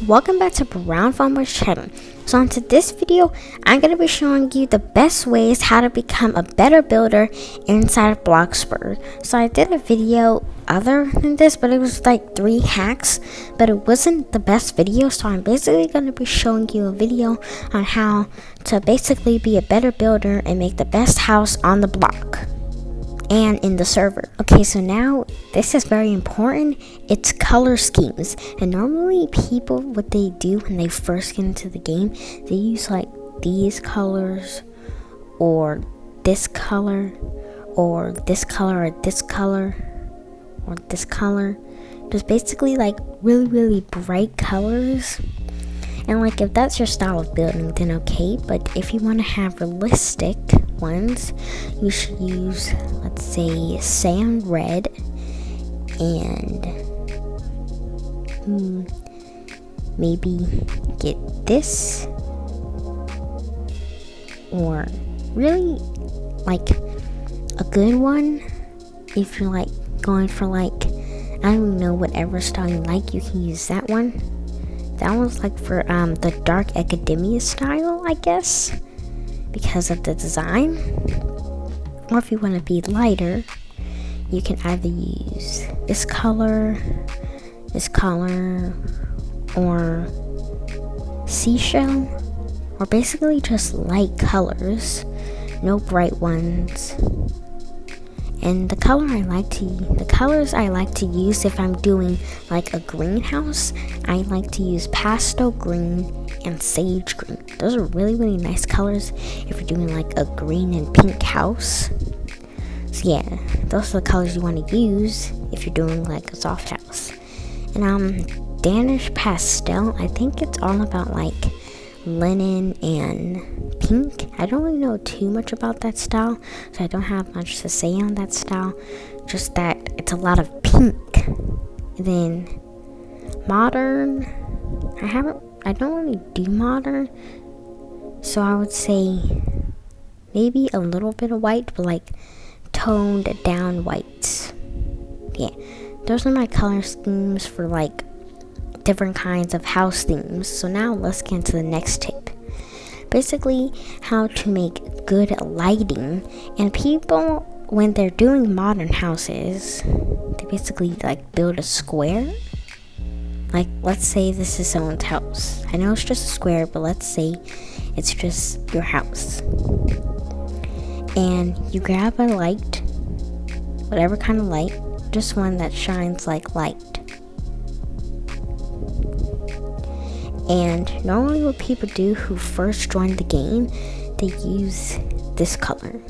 Welcome back to Brown Farmer's channel. So on to this video, I'm going to be showing you the best ways how to become a better builder inside of Bloxburg. So I did a video other than this, but it was like 3 hacks, but it wasn't the best video. So I'm basically going to be showing you a video on how to basically be a better builder and make the best house on the block and in the server. Okay, so now this is very important. It's color schemes. And normally people, what they do when they first get into the game, they use like these colors or this color or this color or this color or this color. Just basically like really bright colors. And like if that's your style of building, then okay, but if you want to have realistic ones, you should use, let's say, sand red and maybe get this, or really like a good one if you're like going for like, I don't know, whatever style you like, you can use that one. That one's like for the dark academia style, I guess, because of the design. Or if you want to be lighter, you can either use this color, or seashell, or basically just light colors, no bright ones. And the colors I like to use if I'm doing like a greenhouse, I like to use pastel green and sage green. Those are really nice colors if you're doing like a green and pink house. So yeah, those are the colors you want to use if you're doing like a soft house. And Danish pastel, I think it's all about like linen and pink. I don't really know too much about that style, so I don't have much to say on that style, just that it's a lot of pink. And then modern, I don't really do modern, so I would say maybe a little bit of white, but like toned down whites. Yeah, those are my color schemes for like different kinds of house themes. So now let's get into the next tip. Basically, how to make good lighting. And people, when they're doing modern houses, they basically like build a square. Like, let's say this is someone's house. I know it's just a square, but let's say it's just your house. And you grab a light, whatever kind of light, just one that shines like light. And normally what people do who first join the game, they use this color.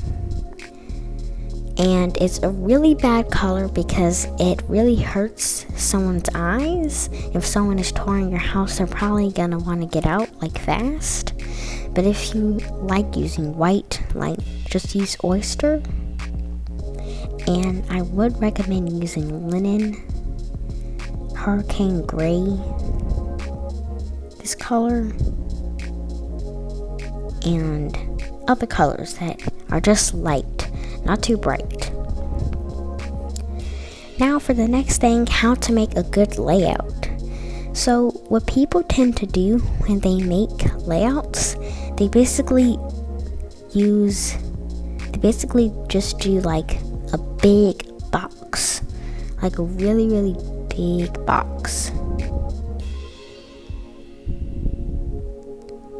And it's a really bad color because it really hurts someone's eyes. If someone is touring your house, they're probably gonna want to get out like fast. But if you like using white, like just use oyster. And I would recommend using linen, hurricane gray, this color, and other colors that are just light, not too bright. Now for the next thing, how to make a good layout. So what people tend to do when they make layouts, they basically just do like a big box, like a really big box.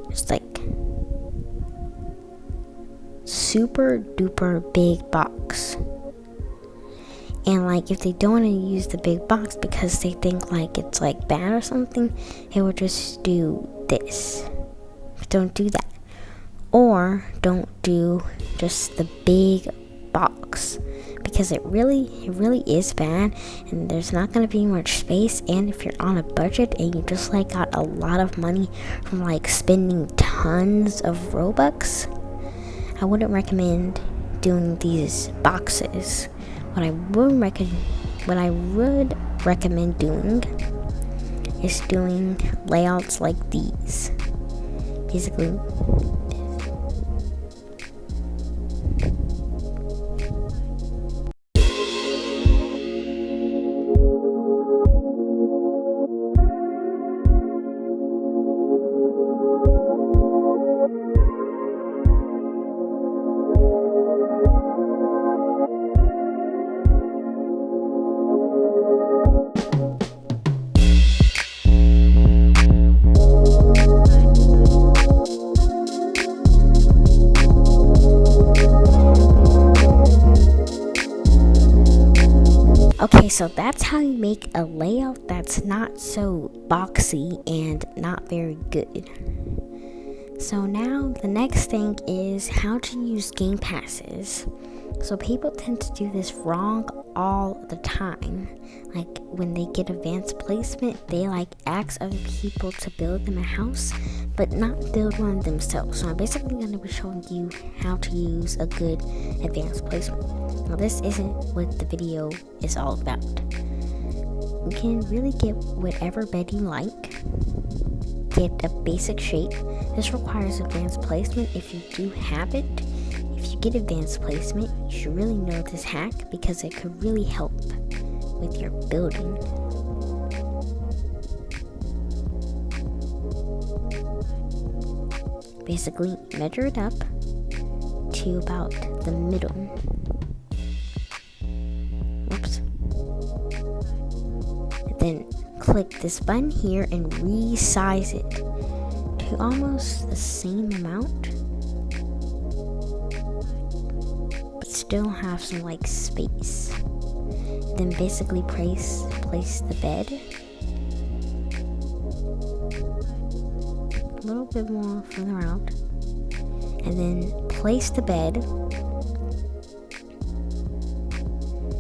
Just like super duper big box. And like if they don't want to use the big box because they think like it's like bad or something, they will just do this. Don't do that. Or don't do just the big box, because it really is bad, and there's not going to be much space. And if you're on a budget and you just like got a lot of money from like spending tons of Robux, I wouldn't recommend doing these boxes. What I would recommend doing is doing layouts like these. Basically, so that's how you make a layout that's not so boxy and not very good. So now the next thing is how to use game passes. So people tend to do this wrong all the time. Like when they get advanced placement, they like ask other people to build them a house, but not build one themselves. So I'm basically going to be showing you how to use a good advanced placement. Now this isn't what the video is all about. You can really get whatever bed you like. Get a basic shape. This requires advanced placement if you do have it. If you get advanced placement, you should really know this hack because it could really help with your building. Basically, measure it up to about the middle. Oops. And then click this button here and resize it to almost the same amount, but still have some like space. Then basically place the bed a little bit more further out, and then place the bed.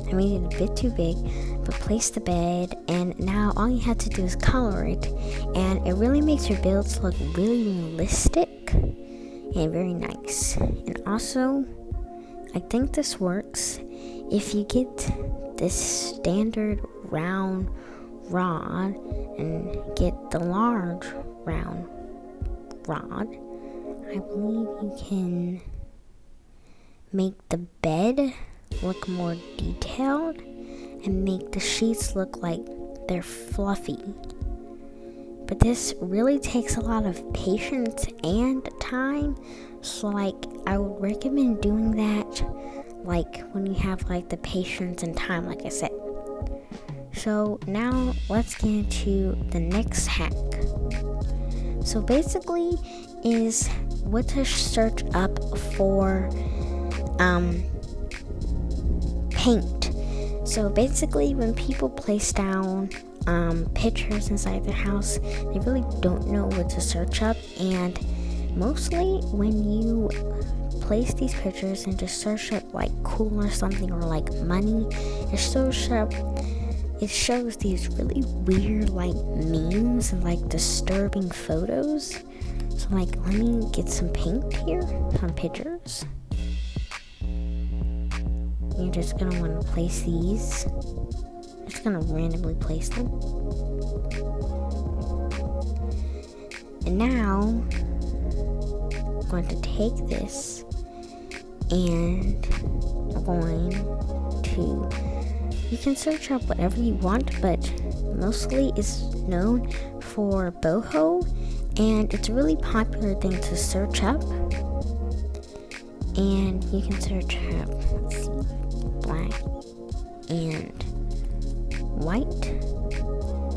I made it a bit too big, but place the bed, and now all you have to do is color it, and it really makes your builds look really realistic and very nice. And also, I think this works if you get this standard round rod and get the large round rod. I believe you can make the bed look more detailed and make the sheets look like they're fluffy. But this really takes a lot of patience and time, so like I would recommend doing that like when you have like the patience and time, like I said. So now let's get into the next hack. So basically is what to search up for paint. So basically when people place down pictures inside their house, they really don't know what to search up, and mostly when you place these pictures and just search up like cool or something, or like money, it shows these really weird like memes and like disturbing photos. So like let me get some paint here, some pictures. You're just gonna want to place these. Just gonna randomly place them. And now I'm going to take this and I'm going to, you can search up whatever you want, but mostly it's known for boho, and it's a really popular thing to search up. And you can search up, let's see, black and white.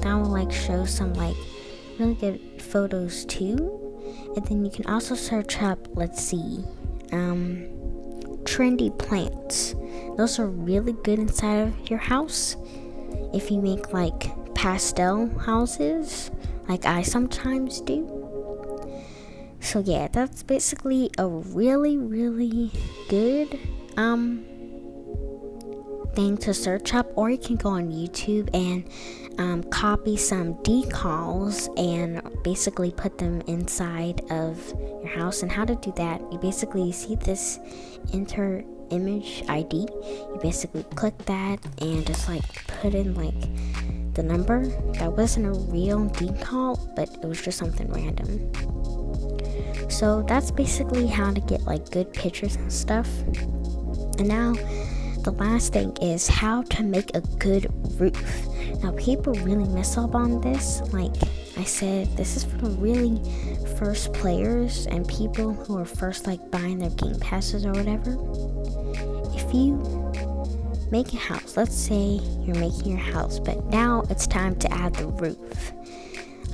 That will like show some like really good photos too. And then you can also search up, let's see, trendy plants. Those are really good inside of your house if you make like pastel houses like I sometimes do. So yeah, that's basically a really good thing to search up. Or you can go on YouTube and copy some decals and basically put them inside of your house. And how to do that, you basically see this enter image ID, you basically click that and just like put in like the number. That wasn't a real decal, but it was just something random. So that's basically how to get like good pictures and stuff. And now the last thing is how to make a good roof. Now people really mess up on this. Like I said, this is for the really first players and people who are first like buying their game passes or whatever. If you make a house, let's say you're making your house, but now it's time to add the roof.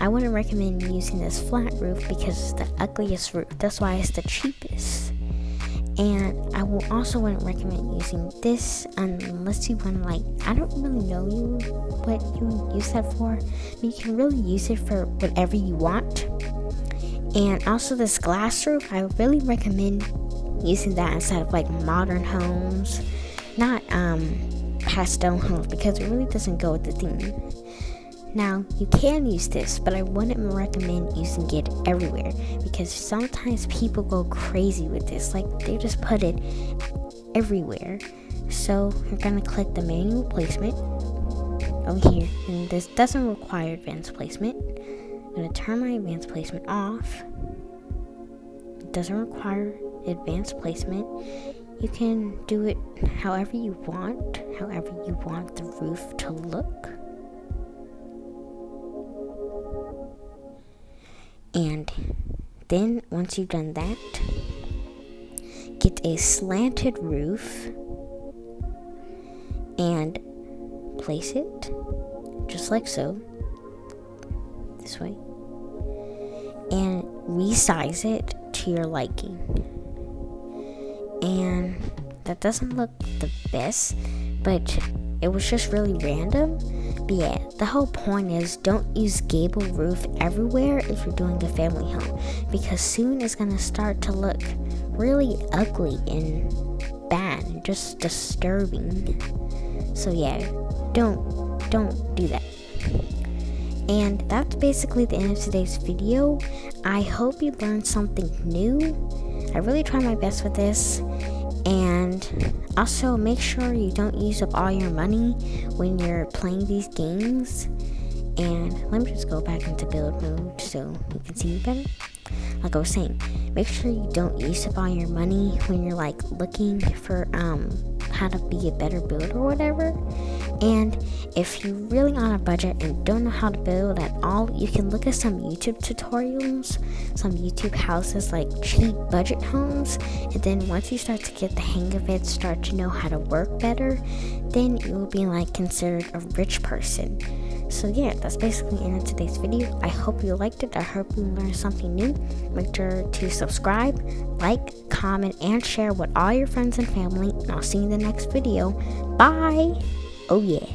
I wouldn't recommend using this flat roof because it's the ugliest roof. That's why it's the cheapest. And I will also wouldn't recommend using this unless you want to, like, I don't really know what you use that for, but you can really use it for whatever you want. And also this glass roof, I really recommend using that instead of like modern homes, not pastel homes, because it really doesn't go with the theme. Now, you can use this, but I wouldn't recommend using it everywhere because sometimes people go crazy with this. Like, they just put it everywhere. So, you're going to click the manual placement over here. And this doesn't require advanced placement. I'm going to turn my advanced placement off. It doesn't require advanced placement. You can do it however you want the roof to look. And then once you've done that, get a slanted roof and place it just like so, this way, and resize it to your liking. And that doesn't look the best, but it was just really random. But yeah, the whole point is don't use gable roof everywhere if you're doing a family home, because soon it's gonna start to look really ugly and bad and just disturbing. So yeah, don't do that. And that's basically the end of today's video. I hope you learned something new. I really try my best with this. And also make sure you don't use up all your money when you're playing these games. And let me just go back into build mode so you can see me better. Like I was saying, make sure you don't use up all your money when you're like looking for how to be a better builder or whatever. And if you're really on a budget and don't know how to build at all, you can look at some YouTube tutorials, some YouTube houses, like cheap budget homes. And then once you start to get the hang of it, start to know how to work better, then you will be like considered a rich person. So yeah, that's basically the end of today's video. I hope you liked it. I hope you learned something new. Make sure to subscribe, like, comment, and share with all your friends and family. And I'll see you in the next video. Bye! Oh yeah.